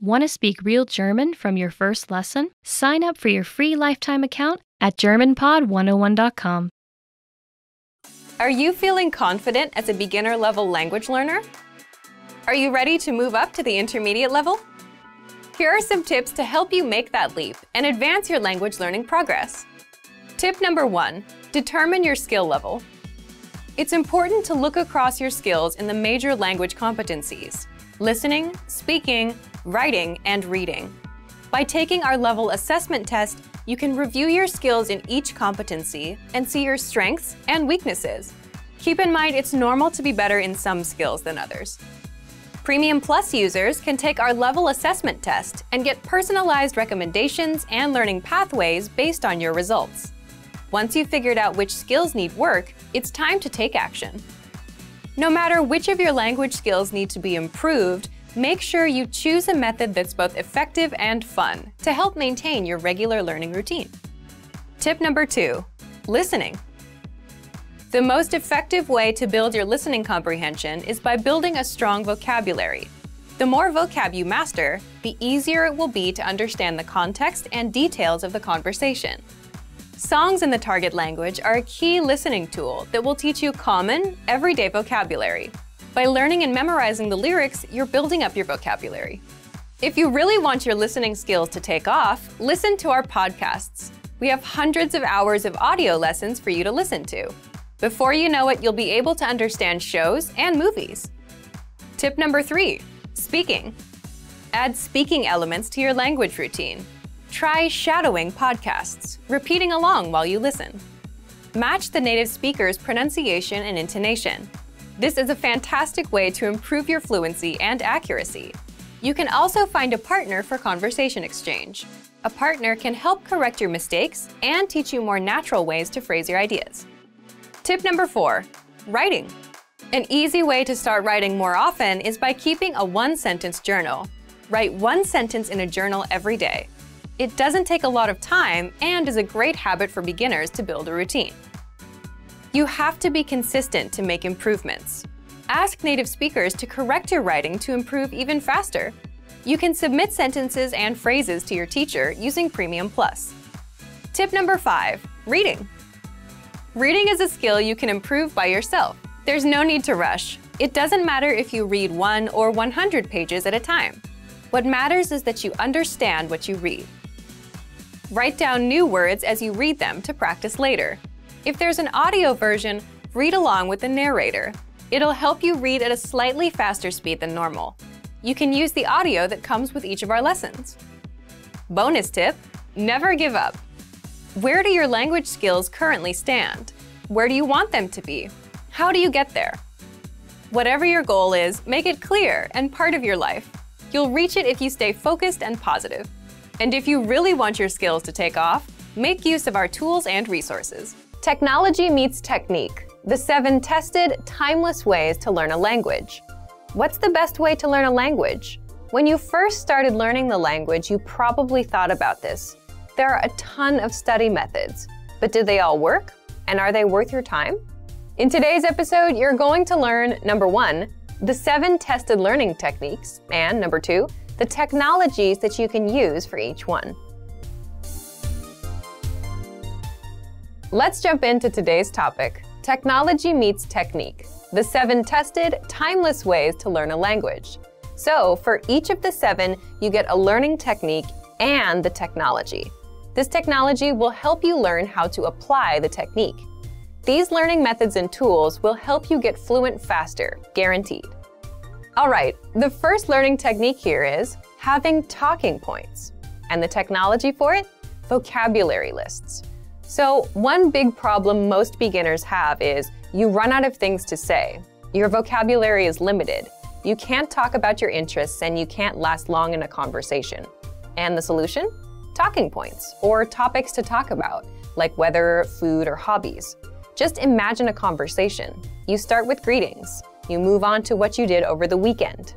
Want to speak real German from your first lesson? Sign up for your free lifetime account at GermanPod101.com. Are you feeling confident as a beginner-level language learner? Are you ready to move up to the intermediate level? Here are some tips to help you make that leap and advance your language learning progress. Tip number 1, determine your skill level. It's important to look across your skills in the major language competencies: listening, speaking, writing, and reading. By taking our level assessment test, you can review your skills in each competency and see your strengths and weaknesses. Keep in mind it's normal to be better in some skills than others. Premium Plus users can take our level assessment test and get personalized recommendations and learning pathways based on your results. Once you've figured out which skills need work, it's time to take action. No matter which of your language skills need to be improved, make sure you choose a method that's both effective and fun to help maintain your regular learning routine. Tip number 2, listening. The most effective way to build your listening comprehension is by building a strong vocabulary. The more vocab you master, the easier it will be to understand the context and details of the conversation. Songs in the target language are a key listening tool that will teach you common, everyday vocabulary. By learning and memorizing the lyrics, you're building up your vocabulary. If you really want your listening skills to take off, listen to our podcasts. We have hundreds of hours of audio lessons for you to listen to. Before you know it, you'll be able to understand shows and movies. Tip number 3, speaking. Add speaking elements to your language routine. Try shadowing podcasts, repeating along while you listen. Match the native speaker's pronunciation and intonation. This is a fantastic way to improve your fluency and accuracy. You can also find a partner for conversation exchange. A partner can help correct your mistakes and teach you more natural ways to phrase your ideas. Tip number 4, writing. An easy way to start writing more often is by keeping a one-sentence journal. Write one sentence in a journal every day. It doesn't take a lot of time and is a great habit for beginners to build a routine. You have to be consistent to make improvements. Ask native speakers to correct your writing to improve even faster. You can submit sentences and phrases to your teacher using Premium Plus. Tip number 5, reading. Reading is a skill you can improve by yourself. There's no need to rush. It doesn't matter if you read 1 or 100 pages at a time. What matters is that you understand what you read. Write down new words as you read them to practice later. If there's an audio version, read along with the narrator. It'll help you read at a slightly faster speed than normal. You can use the audio that comes with each of our lessons. Bonus tip, never give up. Where do your language skills currently stand? Where do you want them to be? How do you get there? Whatever your goal is, make it clear and part of your life. You'll reach it if you stay focused and positive. And if you really want your skills to take off, make use of our tools and resources. Technology meets technique, the 7 tested, timeless ways to learn a language. What's the best way to learn a language? When you first started learning the language, you probably thought about this. There are a ton of study methods, but do they all work? And are they worth your time? In today's episode, you're going to learn, number 1, the 7 tested learning techniques, and number 2, the technologies that you can use for each one. Let's jump into today's topic, technology meets technique, the 7 tested, timeless ways to learn a language. So for each of the 7, you get a learning technique and the technology. This technology will help you learn how to apply the technique. These learning methods and tools will help you get fluent faster, guaranteed. All right, the first learning technique here is having talking points. And the technology for it? Vocabulary lists. So one big problem most beginners have is you run out of things to say. Your vocabulary is limited. You can't talk about your interests and you can't last long in a conversation. And the solution? Talking points, or topics to talk about, like weather, food, or hobbies. Just imagine a conversation. You start with greetings. You move on to what you did over the weekend.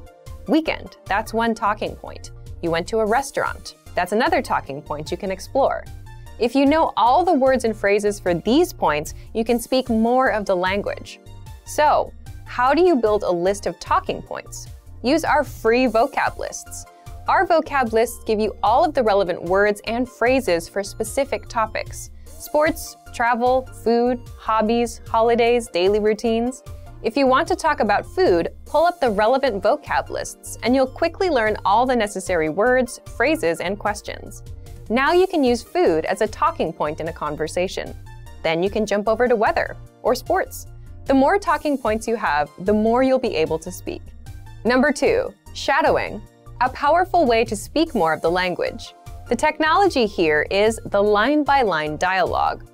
Weekend, that's one talking point. You went to a restaurant. That's another talking point you can explore. If you know all the words and phrases for these points, you can speak more of the language. So, how do you build a list of talking points? Use our free vocab lists. Our vocab lists give you all of the relevant words and phrases for specific topics: sports, travel, food, hobbies, holidays, daily routines. If you want to talk about food, pull up the relevant vocab lists and you'll quickly learn all the necessary words, phrases, and questions. Now you can use food as a talking point in a conversation. Then you can jump over to weather or sports. The more talking points you have, the more you'll be able to speak. Number 2, shadowing, a powerful way to speak more of the language. The technology here is the line-by-line dialogue.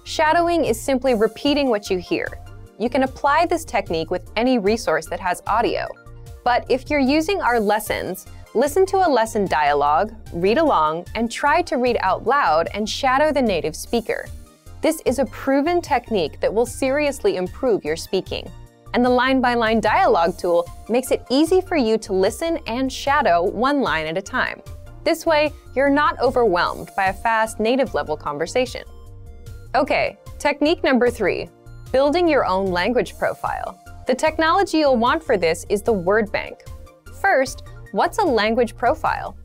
Shadowing is simply repeating what you hear. You can apply this technique with any resource that has audio. But if you're using our lessons, listen to a lesson dialogue, read along, and try to read out loud and shadow the native speaker. This is a proven technique that will seriously improve your speaking. And the line-by-line dialogue tool makes it easy for you to listen and shadow one line at a time. This way, you're not overwhelmed by a fast native-level conversation. Okay, technique number 3. Building your own language profile. The technology you'll want for this is the word bank. First, what's a language profile?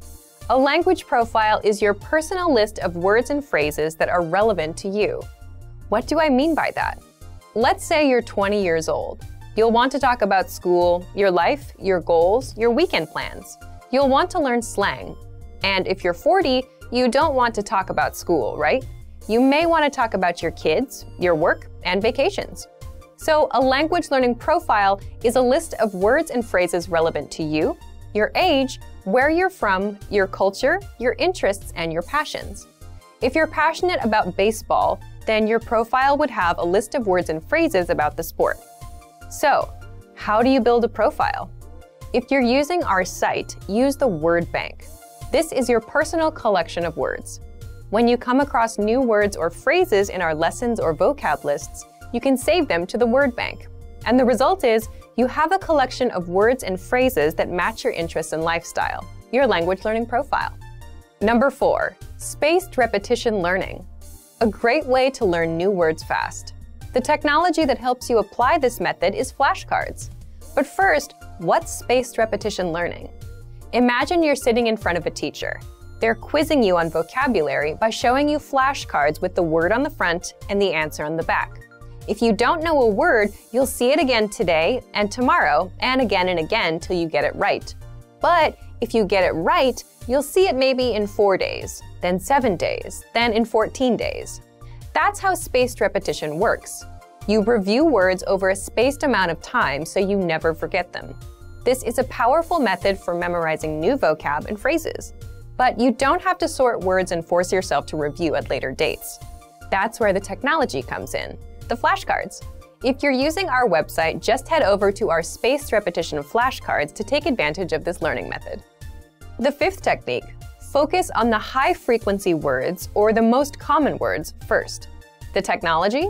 A language profile is your personal list of words and phrases that are relevant to you. What do I mean by that? Let's say you're 20 years old. You'll want to talk about school, your life, your goals, your weekend plans. You'll want to learn slang. And if you're 40, you don't want to talk about school, right? You may want to talk about your kids, your work, and vacations. So a language learning profile is a list of words and phrases relevant to you, your age, where you're from, your culture, your interests, and your passions. If you're passionate about baseball, then your profile would have a list of words and phrases about the sport. So, how do you build a profile? If you're using our site, use the word bank. This is your personal collection of words. When you come across new words or phrases in our lessons or vocab lists, you can save them to the word bank. And the result is, you have a collection of words and phrases that match your interests and lifestyle, your language learning profile. Number 4, spaced repetition learning. A great way to learn new words fast. The technology that helps you apply this method is flashcards. But first, what's spaced repetition learning? Imagine you're sitting in front of a teacher. They're quizzing you on vocabulary by showing you flashcards with the word on the front and the answer on the back. If you don't know a word, you'll see it again today and tomorrow and again till you get it right. But if you get it right, you'll see it maybe in 4 days, then 7 days, then in 14 days. That's how spaced repetition works. You review words over a spaced amount of time so you never forget them. This is a powerful method for memorizing new vocab and phrases. But you don't have to sort words and force yourself to review at later dates. That's where the technology comes in, the flashcards. If you're using our website, just head over to our spaced repetition flashcards to take advantage of this learning method. The 5th technique, focus on the high-frequency words or the most common words first. The technology?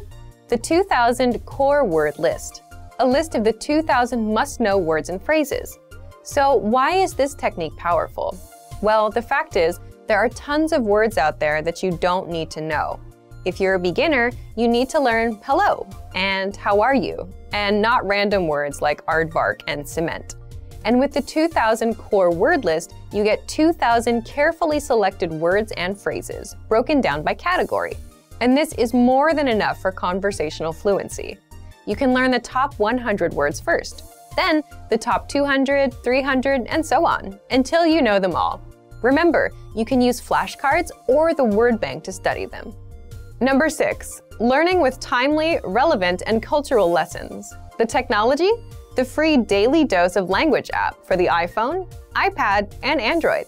The 2000 core word list, a list of the 2000 must-know words and phrases. So why is this technique powerful? Well, the fact is, there are tons of words out there that you don't need to know. If you're a beginner, you need to learn hello and how are you, and not random words like aardvark and cement. And with the 2000 core word list, you get 2000 carefully selected words and phrases, broken down by category. And this is more than enough for conversational fluency. You can learn the top 100 words first, then the top 200, 300, and so on, until you know them all. Remember, you can use flashcards or the word bank to study them. Number 6, learning with timely, relevant, and cultural lessons. The technology? The free Daily Dose of Language app for the iPhone, iPad, and Android.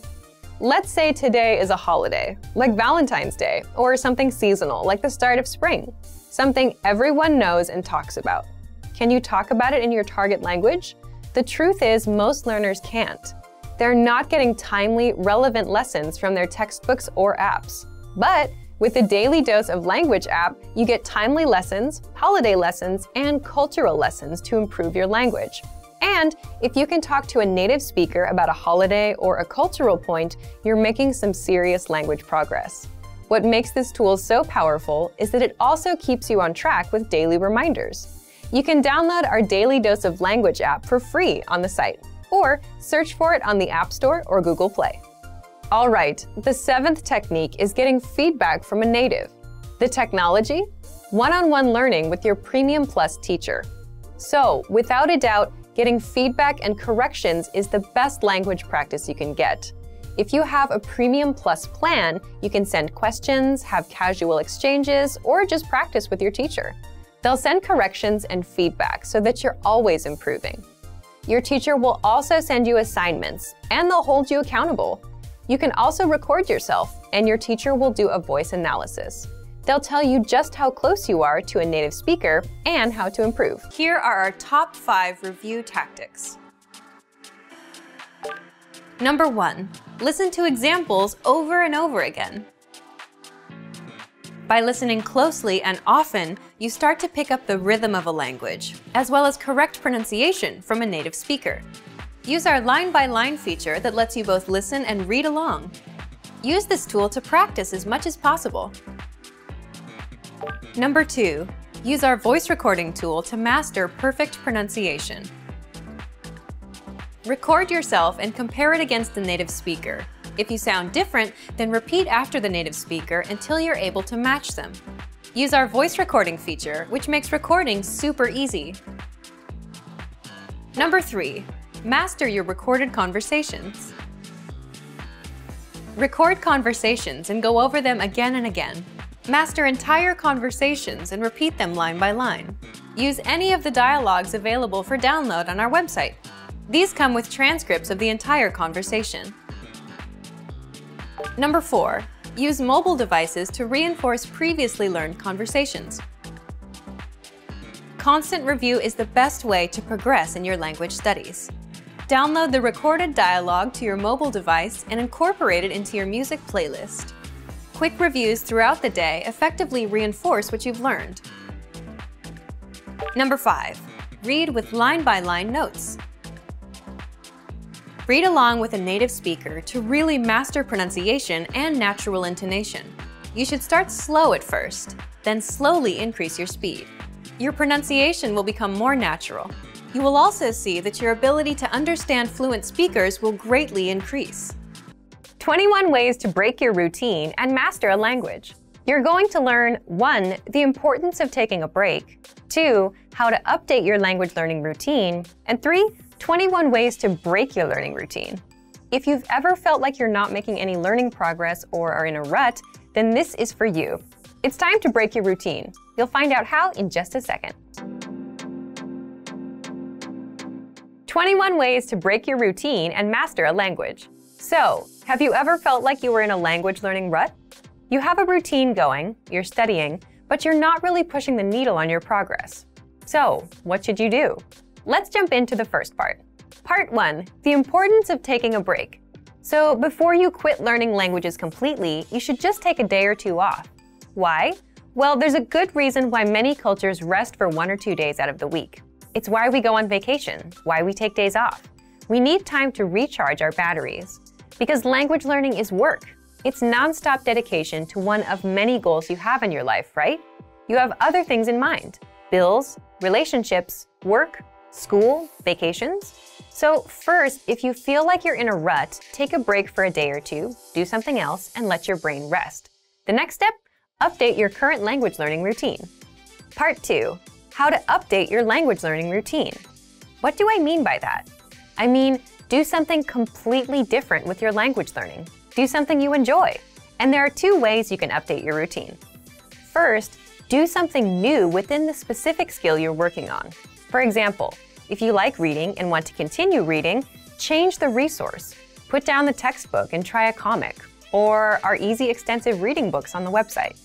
Let's say today is a holiday, like Valentine's Day, or something seasonal, like the start of spring, something everyone knows and talks about. Can you talk about it in your target language? The truth is, most learners can't. They're not getting timely, relevant lessons from their textbooks or apps. But with the Daily Dose of Language app, you get timely lessons, holiday lessons, and cultural lessons to improve your language. And if you can talk to a native speaker about a holiday or a cultural point, you're making some serious language progress. What makes this tool so powerful is that it also keeps you on track with daily reminders. You can download our Daily Dose of Language app for free on the site. or search for it on the App Store or Google Play. All right, the 7th technique is getting feedback from a native. The technology? One-on-one learning with your Premium Plus teacher. So, without a doubt, getting feedback and corrections is the best language practice you can get. If you have a Premium Plus plan, you can send questions, have casual exchanges, or just practice with your teacher. They'll send corrections and feedback so that you're always improving. Your teacher will also send you assignments, and they'll hold you accountable. You can also record yourself, and your teacher will do a voice analysis. They'll tell you just how close you are to a native speaker and how to improve. Here are our top 5 review tactics. Number 1, listen to examples over and over again. By listening closely and often, you start to pick up the rhythm of a language, as well as correct pronunciation from a native speaker. Use our line-by-line feature that lets you both listen and read along. Use this tool to practice as much as possible. Number 2, use our voice recording tool to master perfect pronunciation. Record yourself and compare it against the native speaker. If you sound different, then repeat after the native speaker until you're able to match them. Use our voice recording feature, which makes recording super easy. Number 3, master your recorded conversations. Record conversations and go over them again and again. Master entire conversations and repeat them line by line. Use any of the dialogues available for download on our website. These come with transcripts of the entire conversation. Number 4, use mobile devices to reinforce previously learned conversations. Constant review is the best way to progress in your language studies. Download the recorded dialogue to your mobile device and incorporate it into your music playlist. Quick reviews throughout the day effectively reinforce what you've learned. Number 5, read with line-by-line notes. Read along with a native speaker to really master pronunciation and natural intonation. You should start slow at first, then slowly increase your speed. Your pronunciation will become more natural. You will also see that your ability to understand fluent speakers will greatly increase. 21 ways to break your routine and master a language. You're going to learn 1, the importance of taking a break, 2, how to update your language learning routine, and 3, 21 ways to break your learning routine. If you've ever felt like you're not making any learning progress or are in a rut, then this is for you. It's time to break your routine. You'll find out how in just a second. 21 ways to break your routine and master a language. So, have you ever felt like you were in a language learning rut? You have a routine going, you're studying, but you're not really pushing the needle on your progress. So, what should you do? Let's jump into the first part. Part 1, the importance of taking a break. So before you quit learning languages completely, you should just take a day or 2 off. Why? Well, there's a good reason why many cultures rest for 1 or 2 days out of the week. It's why we go on vacation, why we take days off. We need time to recharge our batteries. Because language learning is work. It's non-stop dedication to one of many goals you have in your life, right? You have other things in mind: bills, relationships, work, school, vacations. So first, if you feel like you're in a rut, take a break for a day or 2, do something else, and let your brain rest. The next step, update your current language learning routine. Part 2, how to update your language learning routine. What do I mean by that? I mean, do something completely different with your language learning. Do something you enjoy. And there are 2 ways you can update your routine. First, do something new within the specific skill you're working on. For example, if you like reading and want to continue reading, change the resource. Put down the textbook and try a comic, or our easy extensive reading books on the website.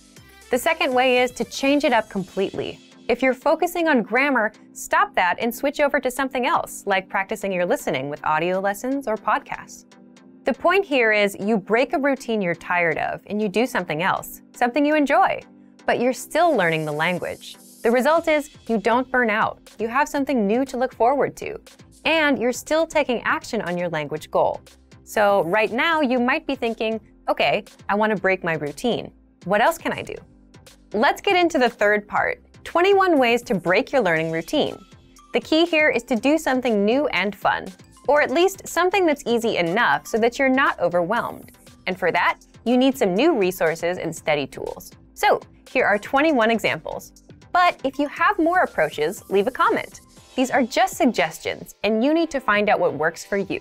The second way is to change it up completely. If you're focusing on grammar, stop that and switch over to something else, like practicing your listening with audio lessons or podcasts. The point here is you break a routine you're tired of and you do something else, something you enjoy, but you're still learning the language. The result is you don't burn out, you have something new to look forward to, and you're still taking action on your language goal. So right now you might be thinking, okay, I want to break my routine. What else can I do? Let's get into the third part, 21 ways to break your learning routine. The key here is to do something new and fun. or at least something that's easy enough so that you're not overwhelmed. And for that, you need some new resources and study tools. So here are 21 examples. But if you have more approaches, leave a comment. These are just suggestions, and you need to find out what works for you.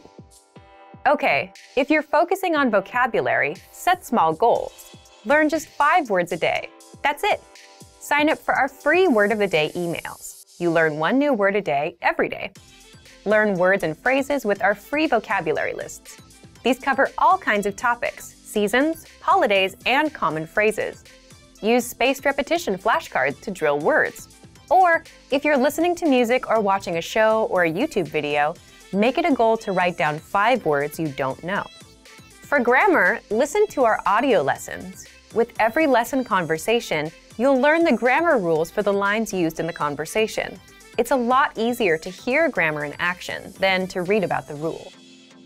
Okay, if you're focusing on vocabulary, set small goals. Learn just 5 words a day. That's it. Sign up for our free Word of the Day emails. You learn 1 new word a day every day. Learn words and phrases with our free vocabulary lists. These cover all kinds of topics, seasons, holidays, and common phrases. Use spaced repetition flashcards to drill words. Or, if you're listening to music or watching a show or a YouTube video, make it a goal to write down 5 words you don't know. For grammar, listen to our audio lessons. With every lesson conversation, you'll learn the grammar rules for the lines used in the conversation. It's a lot easier to hear grammar in action than to read about the rule.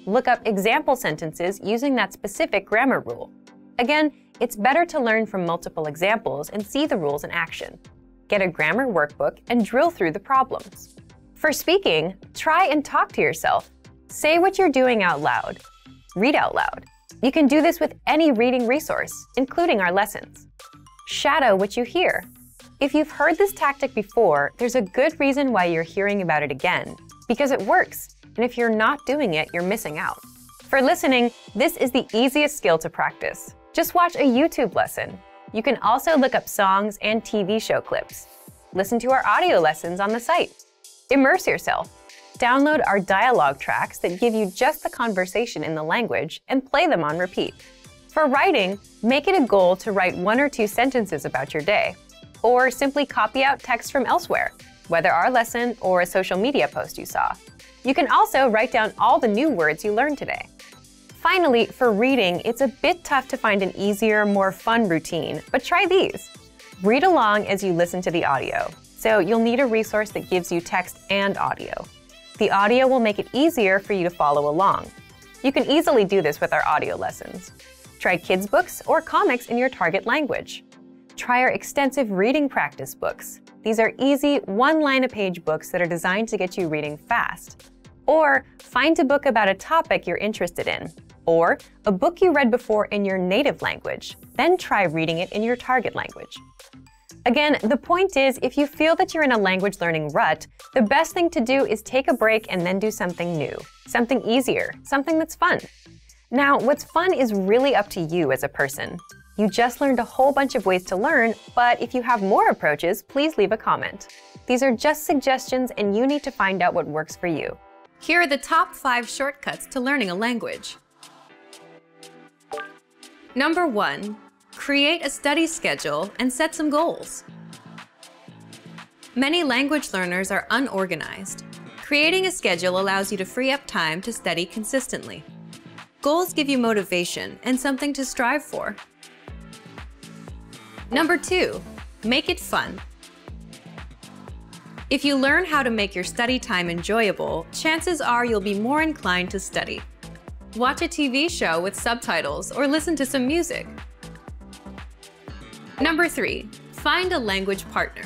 Look up example sentences using that specific grammar rule. Again, it's better to learn from multiple examples and see the rules in action. Get a grammar workbook and drill through the problems. For speaking, try and talk to yourself. Say what you're doing out loud. Read out loud. You can do this with any reading resource, including our lessons. Shadow what you hear. If you've heard this tactic before, there's a good reason why you're hearing about it again, because it works. And if you're not doing it, you're missing out. For listening, this is the easiest skill to practice. Just watch a YouTube lesson. You can also look up songs and TV show clips. Listen to our audio lessons on the site. Immerse yourself. Download our dialogue tracks that give you just the conversation in the language and play them on repeat. For writing, make it a goal to write 1 or 2 sentences about your day, or simply copy out text from elsewhere, whether our lesson or a social media post you saw. You can also write down all the new words you learned today. Finally, for reading, it's a bit tough to find an easier, more fun routine, but try these. Read along as you listen to the audio, so you'll need a resource that gives you text and audio. The audio will make it easier for you to follow along. You can easily do this with our audio lessons. Try kids' books or comics in your target language. Try our extensive reading practice books. These are easy, 1-line-a-page books that are designed to get you reading fast. Or find a book about a topic you're interested in. Or a book you read before in your native language. Then try reading it in your target language. Again, the point is, if you feel that you're in a language learning rut, the best thing to do is take a break and then do something new, something easier, something that's fun. Now, what's fun is really up to you as a person. You just learned a whole bunch of ways to learn, but if you have more approaches, please leave a comment. These are just suggestions and you need to find out what works for you. Here are the top 5 shortcuts to learning a language. Number 1. Create a study schedule and set some goals. Many language learners are unorganized. Creating a schedule allows you to free up time to study consistently. Goals give you motivation and something to strive for. Number 2. Make it fun. If you learn how to make your study time enjoyable, chances are you'll be more inclined to study. Watch a TV show with subtitles or listen to some music. Number 3. Find a language partner.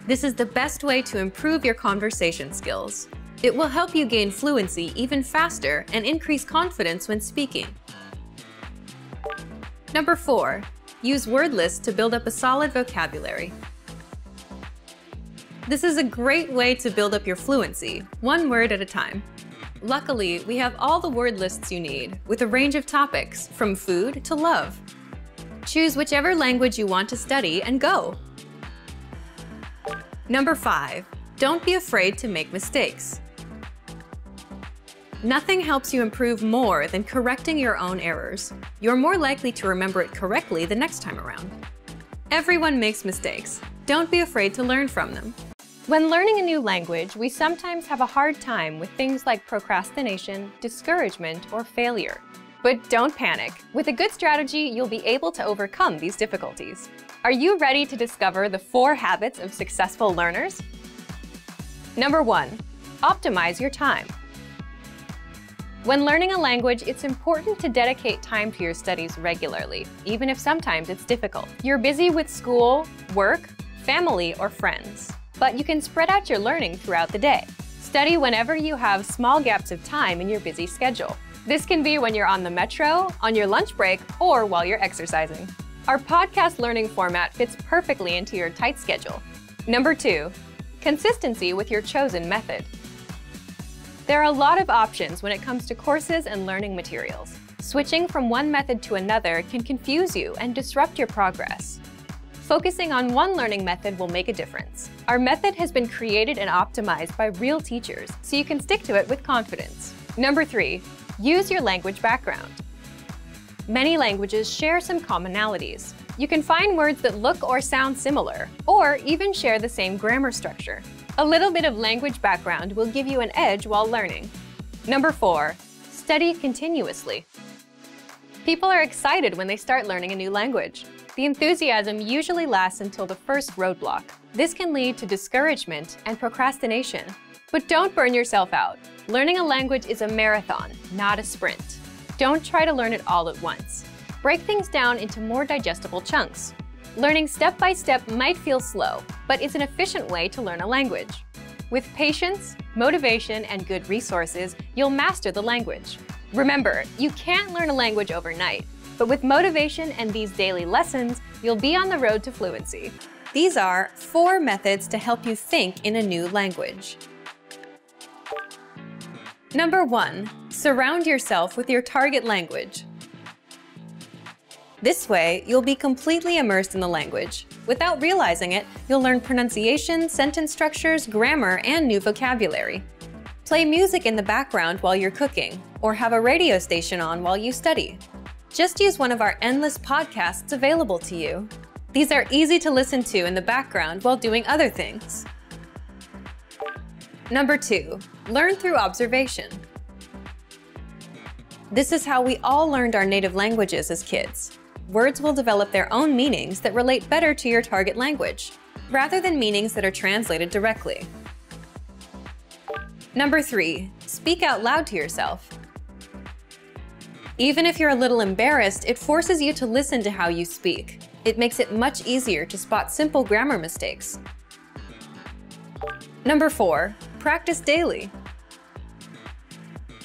This is the best way to improve your conversation skills. It will help you gain fluency even faster and increase confidence when speaking. Number 4. Use word lists to build up a solid vocabulary. This is a great way to build up your fluency, 1 word at a time. Luckily, we have all the word lists you need, with a range of topics, from food to love. Choose whichever language you want to study and go. Number 5. Don't be afraid to make mistakes. Nothing helps you improve more than correcting your own errors. You're more likely to remember it correctly the next time around. Everyone makes mistakes. Don't be afraid to learn from them. When learning a new language, we sometimes have a hard time with things like procrastination, discouragement, or failure. But don't panic. With a good strategy, you'll be able to overcome these difficulties. Are you ready to discover the 4 habits of successful learners? Number 1. Optimize your time. When learning a language, it's important to dedicate time to your studies regularly, even if sometimes it's difficult. You're busy with school, work, family, or friends, but you can spread out your learning throughout the day. Study whenever you have small gaps of time in your busy schedule. This can be when you're on the metro, on your lunch break, or while you're exercising. Our podcast learning format fits perfectly into your tight schedule. Number 2, consistency with your chosen method. There are a lot of options when it comes to courses and learning materials. Switching from one method to another can confuse you and disrupt your progress. Focusing on one learning method will make a difference. Our method has been created and optimized by real teachers, so you can stick to it with confidence. Number 3, use your language background. Many languages share some commonalities. You can find words that look or sound similar, or even share the same grammar structure. A little bit of language background will give you an edge while learning. Number 4, study continuously. People are excited when they start learning a new language. The enthusiasm usually lasts until the first roadblock. This can lead to discouragement and procrastination. But don't burn yourself out. Learning a language is a marathon, not a sprint. Don't try to learn it all at once. Break things down into more digestible chunks. Learning step by step might feel slow, but it's an efficient way to learn a language. With patience, motivation, and good resources, you'll master the language. Remember, you can't learn a language overnight, but with motivation and these daily lessons, you'll be on the road to fluency. These are 4 methods to help you think in a new language. Number 1, surround yourself with your target language. This way, you'll be completely immersed in the language. Without realizing it, you'll learn pronunciation, sentence structures, grammar, and new vocabulary. Play music in the background while you're cooking, or have a radio station on while you study. Just use one of our endless podcasts available to you. These are easy to listen to in the background while doing other things. Number 2, learn through observation. This is how we all learned our native languages as kids. Words will develop their own meanings that relate better to your target language, rather than meanings that are translated directly. Number 3, speak out loud to yourself. Even if you're a little embarrassed, it forces you to listen to how you speak. It makes it much easier to spot simple grammar mistakes. Number 4, practice daily.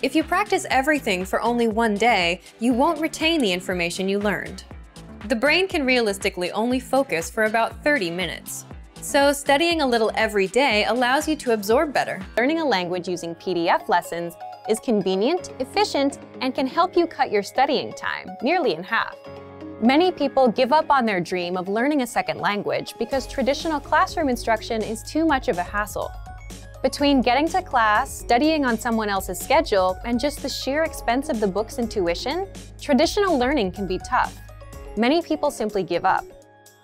If you practice everything for only one day, you won't retain the information you learned. The brain can realistically only focus for about 30 minutes. So studying a little every day allows you to absorb better. Learning a language using PDF lessons is convenient, efficient, and can help you cut your studying time nearly in half. Many people give up on their dream of learning a second language because traditional classroom instruction is too much of a hassle. Between getting to class, studying on someone else's schedule, and just the sheer expense of the books and tuition, traditional learning can be tough. Many people simply give up.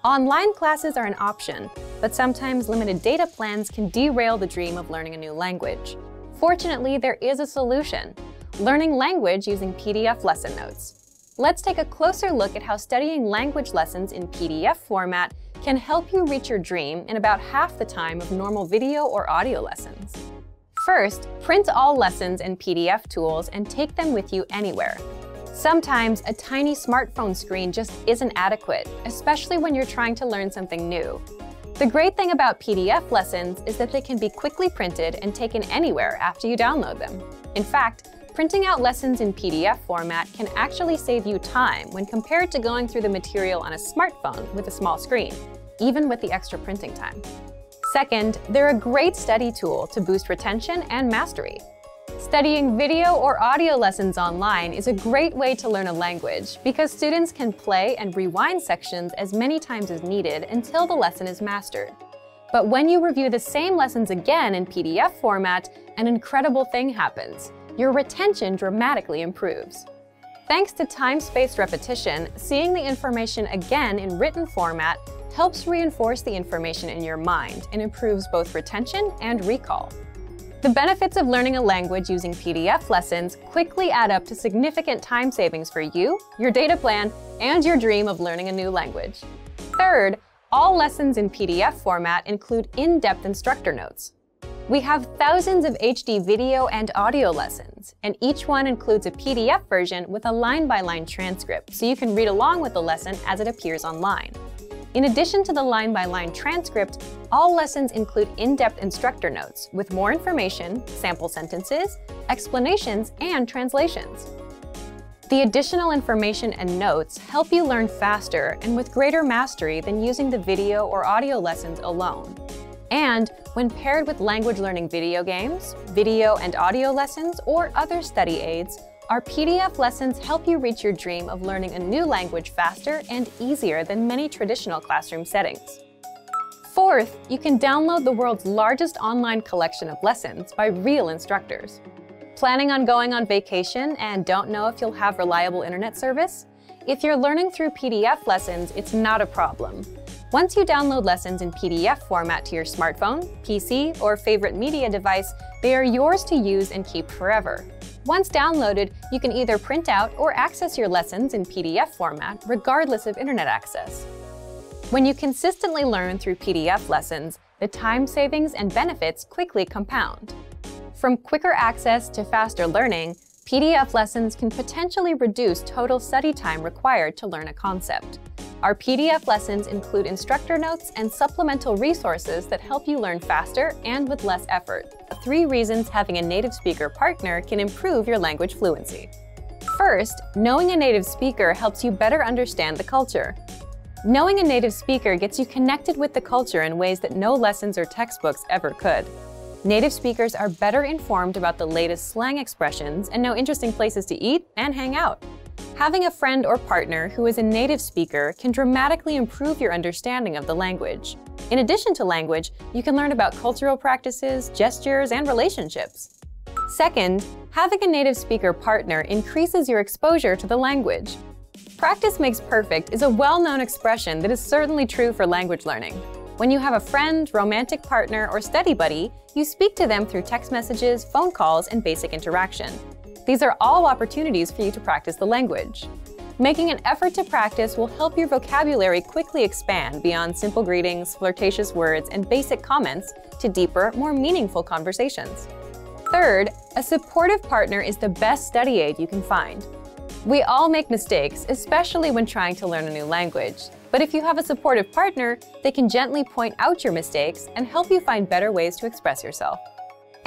Online classes are an option, but sometimes limited data plans can derail the dream of learning a new language. Fortunately, there is a solution: learning language using PDF lesson notes. Let's take a closer look at how studying language lessons in PDF format can help you reach your dream in about half the time of normal video or audio lessons. First, print all lessons and PDF tools and take them with you anywhere. Sometimes a tiny smartphone screen just isn't adequate, especially when you're trying to learn something new. The great thing about PDF lessons is that they can be quickly printed and taken anywhere after you download them. In fact, printing out lessons in PDF format can actually save you time when compared to going through the material on a smartphone with a small screen, even with the extra printing time. Second, they're a great study tool to boost retention and mastery. Studying video or audio lessons online is a great way to learn a language because students can play and rewind sections as many times as needed until the lesson is mastered. But when you review the same lessons again in PDF format, an incredible thing happens. Your retention dramatically improves. Thanks to time-spaced repetition, seeing the information again in written format helps reinforce the information in your mind and improves both retention and recall. The benefits of learning a language using PDF lessons quickly add up to significant time savings for you, your data plan, and your dream of learning a new language. Third, all lessons in PDF format include in-depth instructor notes. We have thousands of HD video and audio lessons, and each one includes a PDF version with a line-by-line transcript, so you can read along with the lesson as it appears online. In addition to the line-by-line transcript, all lessons include in-depth instructor notes with more information, sample sentences, explanations, and translations. The additional information and notes help you learn faster and with greater mastery than using the video or audio lessons alone. And when paired with language learning video games, video and audio lessons, or other study aids, our PDF lessons help you reach your dream of learning a new language faster and easier than many traditional classroom settings. Fourth, you can download the world's largest online collection of lessons by real instructors. Planning on going on vacation and don't know if you'll have reliable internet service? If you're learning through PDF lessons, it's not a problem. Once you download lessons in PDF format to your smartphone, PC, or favorite media device, they are yours to use and keep forever. Once downloaded, you can either print out or access your lessons in PDF format, regardless of internet access. When you consistently learn through PDF lessons, the time savings and benefits quickly compound. From quicker access to faster learning, PDF lessons can potentially reduce total study time required to learn a concept. Our PDF lessons include instructor notes and supplemental resources that help you learn faster and with less effort. 3 reasons having a native speaker partner can improve your language fluency. First, knowing a native speaker helps you better understand the culture. Knowing a native speaker gets you connected with the culture in ways that no lessons or textbooks ever could. Native speakers are better informed about the latest slang expressions and know interesting places to eat and hang out. Having a friend or partner who is a native speaker can dramatically improve your understanding of the language. In addition to language, you can learn about cultural practices, gestures, and relationships. Second, having a native speaker partner increases your exposure to the language. Practice makes perfect is a well-known expression that is certainly true for language learning. When you have a friend, romantic partner, or study buddy, you speak to them through text messages, phone calls, and basic interaction. These are all opportunities for you to practice the language. Making an effort to practice will help your vocabulary quickly expand beyond simple greetings, flirtatious words, and basic comments to deeper, more meaningful conversations. Third, a supportive partner is the best study aid you can find. We all make mistakes, especially when trying to learn a new language. But if you have a supportive partner, they can gently point out your mistakes and help you find better ways to express yourself.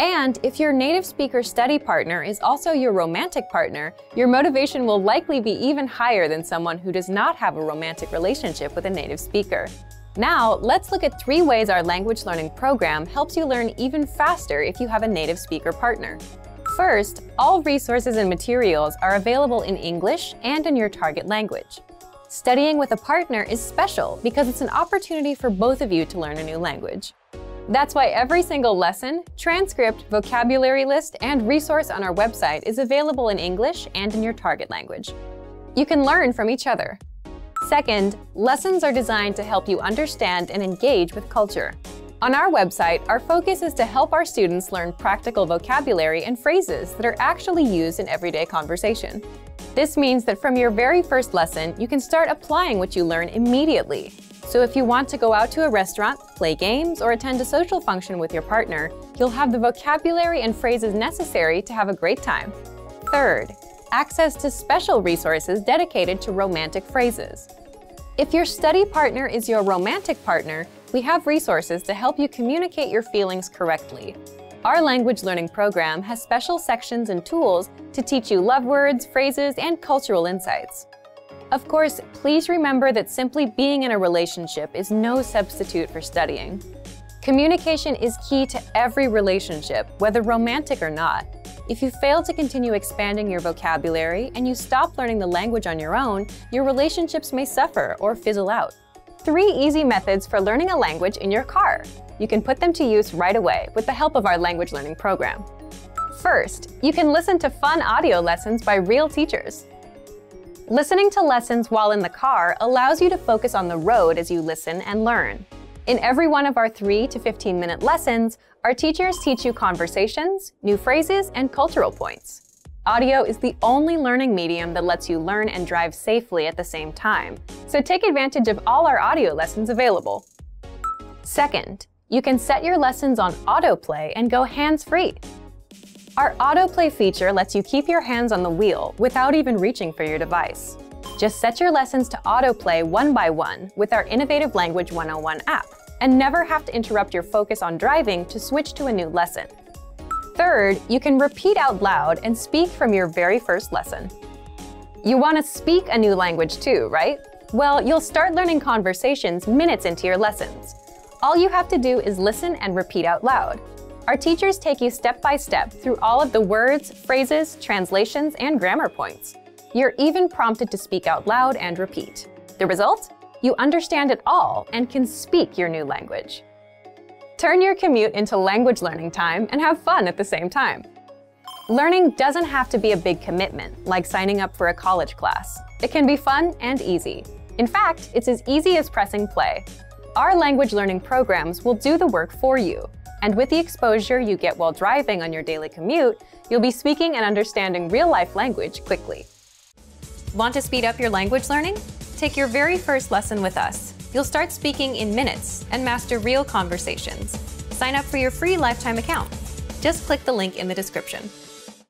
And if your native speaker study partner is also your romantic partner, your motivation will likely be even higher than someone who does not have a romantic relationship with a native speaker. Now, let's look at 3 ways our language learning program helps you learn even faster if you have a native speaker partner. First, all resources and materials are available in English and in your target language. Studying with a partner is special because it's an opportunity for both of you to learn a new language. That's why every single lesson, transcript, vocabulary list, and resource on our website is available in English and in your target language. You can learn from each other. Second, lessons are designed to help you understand and engage with culture. On our website, our focus is to help our students learn practical vocabulary and phrases that are actually used in everyday conversation. This means that from your very first lesson, you can start applying what you learn immediately. So if you want to go out to a restaurant, play games, or attend a social function with your partner, you'll have the vocabulary and phrases necessary to have a great time. Third, access to special resources dedicated to romantic phrases. If your study partner is your romantic partner, we have resources to help you communicate your feelings correctly. Our language learning program has special sections and tools to teach you love words, phrases, and cultural insights. Of course, please remember that simply being in a relationship is no substitute for studying. Communication is key to every relationship, whether romantic or not. If you fail to continue expanding your vocabulary and you stop learning the language on your own, your relationships may suffer or fizzle out. 3 easy methods for learning a language in your car. You can put them to use right away with the help of our language learning program. First, you can listen to fun audio lessons by real teachers. Listening to lessons while in the car allows you to focus on the road as you listen and learn. In every one of our 3 to 15-minute lessons, our teachers teach you conversations, new phrases, and cultural points. Audio is the only learning medium that lets you learn and drive safely at the same time, so take advantage of all our audio lessons available. Second, you can set your lessons on autoplay and go hands-free. Our autoplay feature lets you keep your hands on the wheel without even reaching for your device. Just set your lessons to autoplay one by one with our innovative Language 101 app, and never have to interrupt your focus on driving to switch to a new lesson. Third, you can repeat out loud and speak from your very first lesson. You want to speak a new language too, right? Well, you'll start learning conversations minutes into your lessons. All you have to do is listen and repeat out loud. Our teachers take you step by step through all of the words, phrases, translations, and grammar points. You're even prompted to speak out loud and repeat. The result? You understand it all and can speak your new language. Turn your commute into language learning time and have fun at the same time. Learning doesn't have to be a big commitment, like signing up for a college class. It can be fun and easy. In fact, it's as easy as pressing play. Our language learning programs will do the work for you. And with the exposure you get while driving on your daily commute, you'll be speaking and understanding real-life language quickly. Want to speed up your language learning? Take your very first lesson with us. You'll start speaking in minutes and master real conversations. Sign up for your free lifetime account. Just click the link in the description.